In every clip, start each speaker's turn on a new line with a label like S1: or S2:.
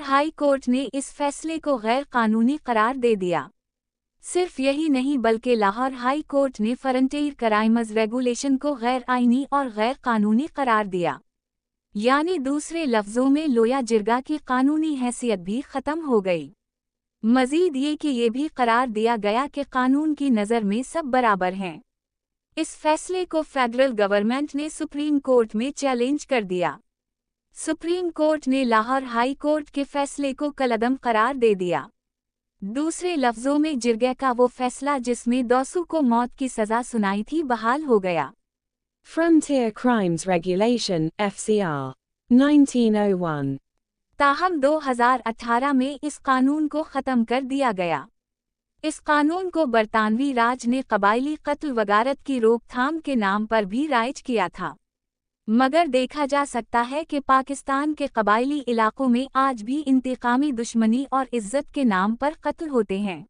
S1: High court ने इस फैसले को गैर कानूनी करार दे दिया। सिर्फ यही नहीं बल्कि लाहौर हाई कोर्ट ने फ्रंटियर क्राइम्स रेगुलेशन को गैर आईनी और गैर कानूनी करार दिया। यानी दूसरे लफ्जों में लोया जिरगा की कानूनी हैसियत भी खत्म हो गई। मजीद ये कि ये भी करार दिया गया कि कानून की नज़र में सब बराबर हैं। इस फैसले को फेडरल गवर्नमेंट ने सुप्रीम कोर्ट में चैलेंज कर दिया। सुप्रीम कोर्ट ने लाहौर हाई कोर्ट के फैसले को कलअदम करार दे दिया। दूसरे लफ्जों में जिरगा का वो फैसला जिसमें दोषी को मौत की सज़ा सुनाई थी बहाल हो गया।
S2: Frontier Crimes Regulation, FCR, 1901।
S1: ताहम 2018 में इस कानून को ख़त्म कर दिया गया। इस कानून को बरतानवी राज ने कबायली कत्ल वगारत की रोकथाम के नाम पर भी राइज किया था। मगर देखा जा सकता है कि पाकिस्तान के कबायली इलाकों में आज भी इंतकामी दुश्मनी और इज्जत के नाम पर कत्ल होते हैं।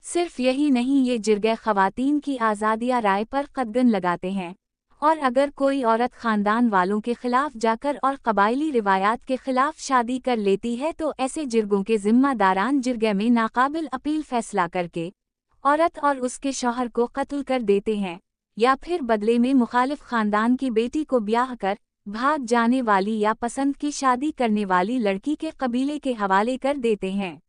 S1: सिर्फ यही नहीं, ये जिरगा ख़वातीन की आज़ादिया राय पर कदगन लगाते हैं, और अगर कोई औरत ख़ानदान वालों के खिलाफ जाकर और कबायली रिवायात के खिलाफ शादी कर लेती है तो ऐसे जिरगों के ज़िम्मेदारान जिरगा में नाकाबिल अपील फैसला करके औरत और उसके शौहर को कत्ल कर देते हैं, या फिर बदले में मुखालिफ ख़ानदान की बेटी को ब्याह कर भाग जाने वाली या पसंद की शादी करने वाली लड़की के कबीले के हवाले कर देते हैं।